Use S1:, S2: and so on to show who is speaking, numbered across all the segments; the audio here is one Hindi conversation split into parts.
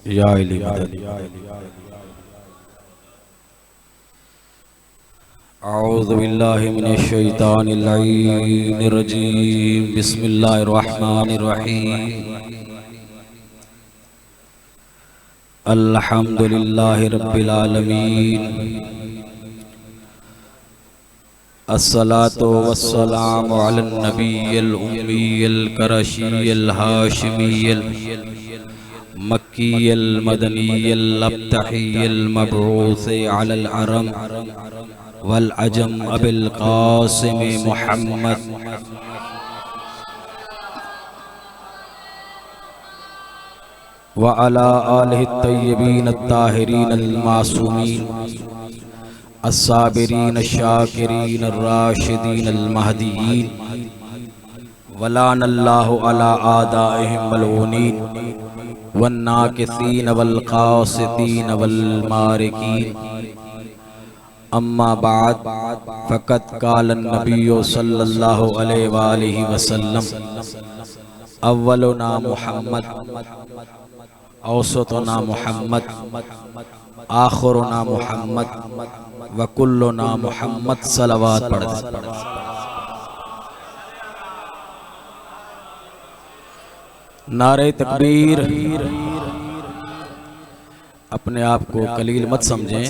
S1: या अली मदद। औज़ु बिल्लाहि मिनश शैतानिर रजीम। बिस्मिल्लाहिर रहमानिर रहीम। अल्हम्दुलिल्लाहि रब्बिल आलमीन। अस्सलातु वस्सलामु अलन नबिय्यिल उम्मिय्यिल करशिय्यिल हाशिमिय्यिल मक्किय्यिल मदनिय्यिल अब्तहिय्यिल मबऊस अलल अरम वल अजम अबिल कासिम मुहम्मद व अला आलिहि तय्यबीन अत्ताहिरीन अल मासूमीन अस्साबिरीन शाकिरीन राशिदीन अल महदीयीन वलानल्लाहु अला आदाइहिम मलऊनीन वन्नाकिसीन वल कासितीन वल मारिकीन। अम्मा बाद फ़क़त क़ालन नबिय्यु सल्लल्लाहु अलैहि वालिहि वसल्लम अव्वलुना मुहम्मद औसतुना मुहम्मद आखिरुना मुहम्मद व कुल्लुना मुहम्मद। सलवात पढ़ दे। नारे तकबीर। अपने आप को कलील मत समझें,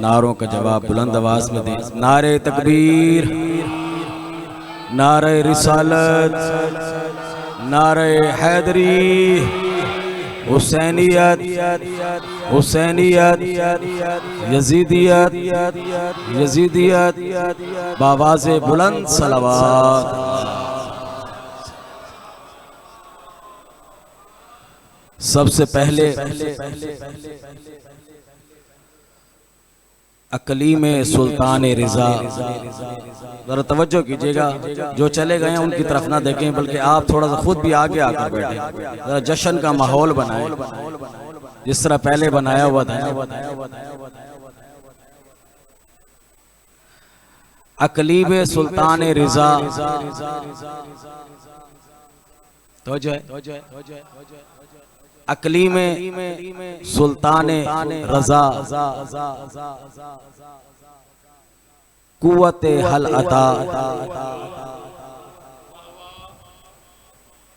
S1: नारों का जवाब बुलंद आवाज में दें। नारे तकबीर, नारे रिसालत, नारे हैदरी, हुसैनियत, हुसैनियत, यजीदियत, यजीदियत, बावाज़े बुलंद सलावत। सबसे पहले अकलीम सुल्तान रिजा, जरा तवज्जो कीजिएगा, जो चले गए हैं उनकी तरफ ना देखें, बल्कि आप थोड़ा सा खुद भी आगे आकर बैठे, जरा जश्न का माहौल बनाएं जिस तरह पहले बनाया हुआ था। अकलीम सुल्तान रिजा तो जो है अकलीम सुल्तान रजा कुव्वत हल अता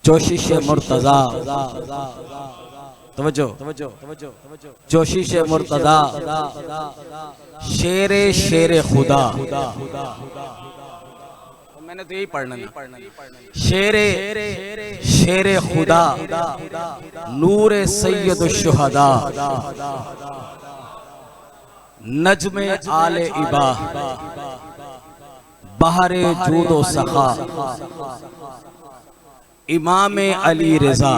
S1: जोशिश मुर्तजा, तवज्जो, जोशिश मुर्तजा, शेरे शेरे खुदा, मैंने तो यही पढ़ना है। शेरे शेरे खुदा, नूरे सैयदुश शुहदा, नजमे आले इबा, बहरे जूदो सखा, इमाम अली रिजा।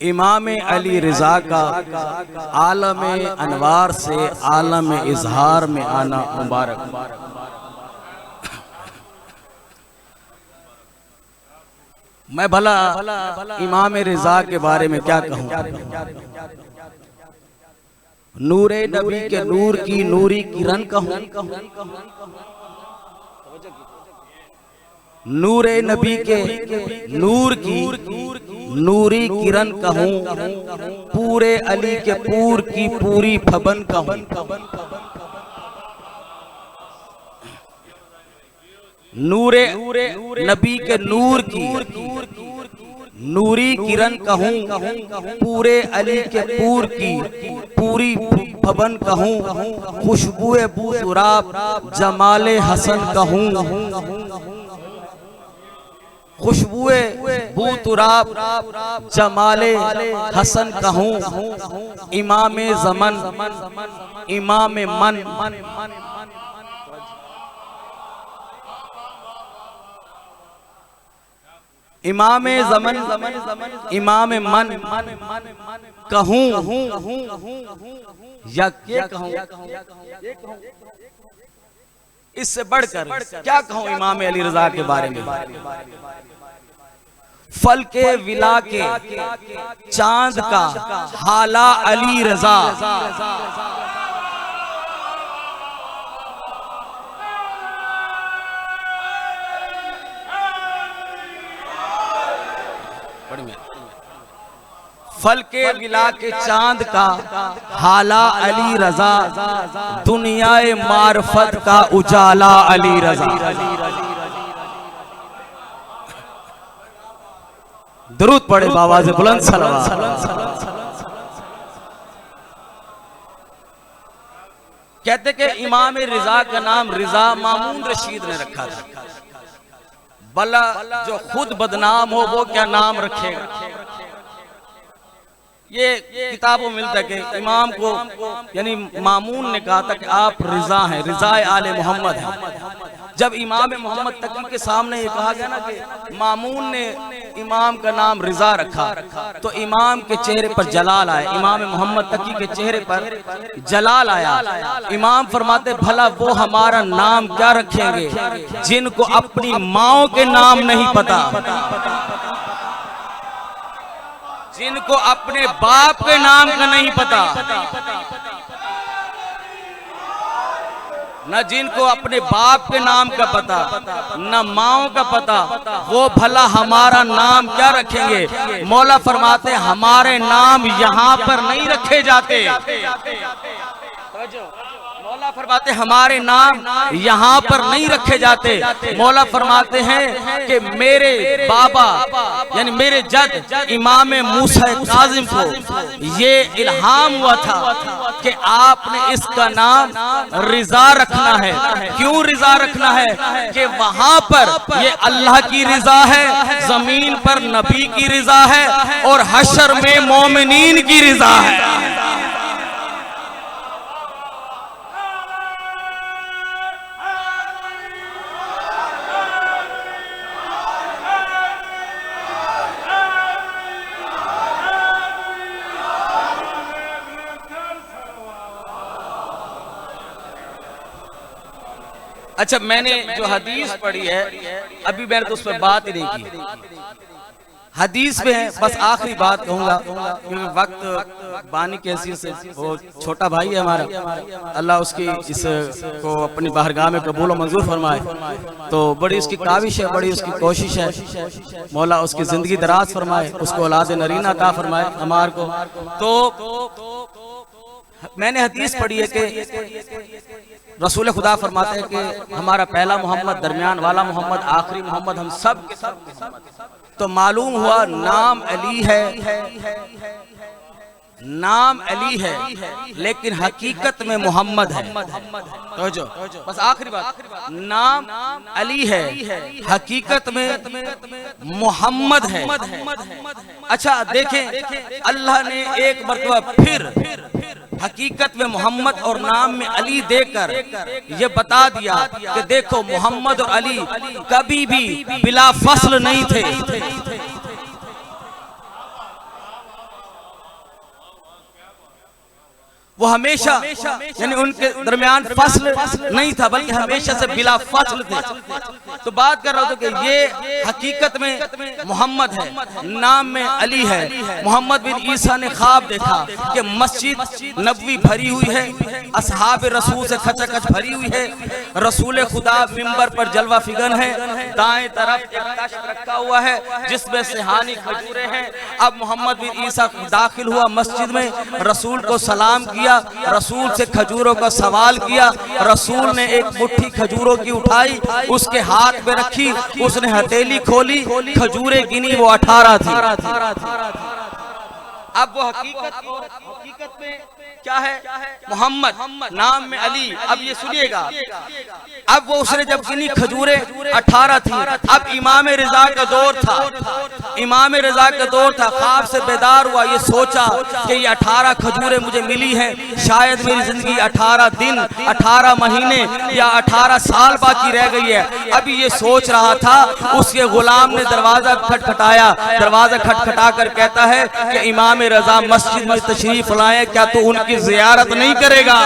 S1: इमाम अली रिजा का आलम अनवार से आलम इजहार में आना मुबारक। मैं भला इमाम रिजा के बारे में क्या कहूँ। नूरे नबी के नूर की नूरी किरण कहूँ, नूरे नबी के नूर की नूरी किरण कहूँ, पूरे अली के पूर की पूरी फबन कहूँ। नूरे नबी के नूर की नूरी किरण कहूँ, पूरे अली के पूर की पूरी फबन कहूँ। खुशबुए बूतुराब जमाले हसन कहूँ, खुशबुए बूतुराब जमाले हसन कहूँ। इमाम ज़मन इमाम मन, इमाम ज़मन इमाम मन कहूँ या कहूँ, इससे बढ़कर क्या कहूँ इमाम अली रजा के बारे में। फल के विला के चांद का हाला अली रजा, फल के गिला के चांद का हाला अली रजा, दुनियाए मार्फत का उजाला अली रजा। दरूद पढ़े बाबा से बुलंद सलवात। कहते कि इमाम रिजा का नाम रिजा मामून रशीद ने रखा था। भला जो खुद बदनाम हो वो क्या नाम रखेगा। ये किताबों में मिलता है कि इमाम को यानी मामून ने कहा था कि आप रिजा हैं, रिजाए आले मोहम्मद हैं। जब इमाम मोहम्मद तकी के सामने ये कहा गया ना कि मामून ने इमाम का नाम रिजा रखा, तो इमाम के चेहरे पर जलाल आया। इमाम मोहम्मद तकी के चेहरे पर जलाल आया। इमाम फरमाते भला वो हमारा नाम क्या रखेंगे जिनको अपनी माओ के नाम नहीं पता, जिनको अपने बाप के नाम का नहीं पता, न जिनको अपने बाप के नाम का पता, न माओ का पता, वो भला हमारा नाम क्या रखेंगे। मौला फरमाते हमारे नाम यहाँ पर नहीं रखे जाते। मौला फरमाते हमारे नाम यहाँ पर नहीं रखे जाते। मौला फरमाते हैं कि मेरे बाबा यानी मेरे जद इमाम मूसा काजिम को ये इल्हाम हुआ था कि आपने इसका नाम रिजा रखना है। क्यों रिजा रखना है कि वहां पर ये अल्लाह की रिजा है, जमीन पर नबी की रिजा है और हशर में मोमिनीन की रिजा है। अच्छा, मैंने जो हदीस पढ़ी है अभी मैंने तो उस पर बात ही नहीं की। हदीस में है, बस आखिरी बात कहूंगा क्योंकि वक्त बानी की हैसियत से वो छोटा भाई है हमारा, अल्लाह उसकी इस को अपनी बारगाह में कबूल और मंजूर फरमाए। तो बड़ी उसकी काविश है, बड़ी उसकी कोशिश है, मौला उसकी जिंदगी दराज फरमाए, उसको औलाद नरीना अता फरमाए हमार को। तो मैंने हदीस पढ़ी है कि रसूल खुदा फरमाते हैं कि हमारा पहला मोहम्मद, दरमियान वाला मोहम्मद, आखिरी मोहम्मद, हम सब के सब। तो मालूम हुआ नाम अली है, नाम अली है लेकिन हकीकत में मोहम्मद है। तो जो बस आखिरी बात, नाम अली है हकीकत में मोहम्मद है। अच्छा देखें, अल्लाह ने एक मर्तबा फिर हकीकत में मोहम्मद और नाम में अली देकर ये बता दिया कि देखो मोहम्मद और अली कभी भी बिला फसल नहीं थे। वो हमेशा यानी उनके दरमियान फसल नहीं था बल्कि हमेशा से बिला फसल थे। तो बात कर रहा हूं कि ये हकीकत में मोहम्मद है, नाम में अली है। मोहम्मद बिन ईसा ने ख्वाब देखा कि मस्जिद नबवी भरी हुई है, असहाब रसूल से खचाखच भरी हुई है, रसूल खुदा मिंबर पर जलवा फिगन है, दाएं तरफ एक तख्त रखा हुआ है जिसमें सेहानी खजूरें हैं। अब मोहम्मद बिन ईसा दाखिल हुआ मस्जिद में, रसूल को सलाम किया, रसूल से खजूरों का सवाल किया। रसूल ने एक मुट्ठी खजूरों की उठाई, उसके हाथ में रखी, उसने हथेली खोली, खजूरें गिनी, वो 18 थी। अब वो हकीकत में क्या है, मोहम्मद नाम में अली। अब ये सुनिएगा, अब वो उसने जब गिनी खजूरें 18 थी। अब इमाम रिजा का दौर था, इमाम रिजा का दौर था। ख्वाब से बेदार हुआ, ये सोचा कि ये 18 खजूरें मुझे मिली हैं, शायद मेरी जिंदगी 18 दिन 18 महीने या 18 साल बाकी रह गई है। अभी ये सोच रहा था, उसके गुलाम ने दरवाजा खटखटाया। दरवाजा खटखटा कर कहता है कि इमाम रजा मस्जिद में तशरीफ लाए, क्या तू उनकी जियारत नहीं करेगा।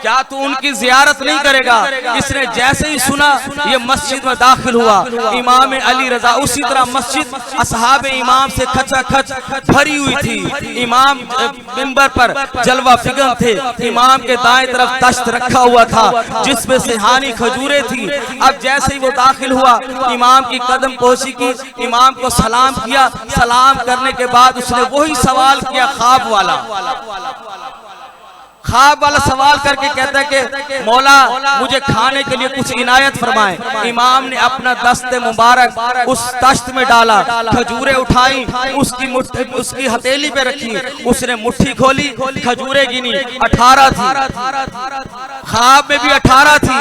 S1: क्या तू उनकी जियारत नहीं करेगा? इसने जैसे ही सुना ये मस्जिद में दाखिल हुआ। इमाम अली रजा, उसी तरह मस्जिद असहाब इमाम से खचाखच भरी हुई थी। इमाम मिंबर पर जलवा फिगन थे। इमाम के दाएं तरफ तश्त रखा हुआ था जिसमें सिहानी खजूरें थी। अब जैसे ही वो दाखिल हुआ, इमाम की कदम पोशी की, इमाम को सलाम किया। सलाम करने के बाद उसने वही सवाल किया ख्वाब वाला सवाल करके कहता है कि मौला मुझे खाने के लिए कुछ इनायत फरमाए। इमाम ने अपना दस्ते मुबारक उस तश्त में डाला, खजूरें उठाई, उसकी हथेली पे रखी, उसने मुट्ठी खोली, खजूरें गिनी, 18 थी। ख्वाब में भी 18 थी,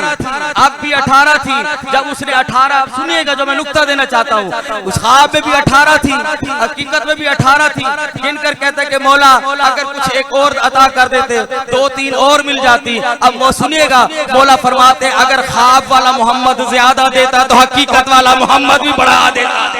S1: अब भी 18 थी। जब उसने 18, सुनिएगा जो मैं नुक्ता देना चाहता हूँ, उस ख्वाब में भी 18 थी, हकीकत में भी 18 थी। गिनकर कहता है कि मौला अगर कुछ एक और अता कर देते 2-3 और मिल जाती। अब वो सुनिएगा, मौला फरमाते अगर ख्वाब वाला मोहम्मद ज्यादा देता तो हकीकत वाला मोहम्मद भी बढ़ा देता।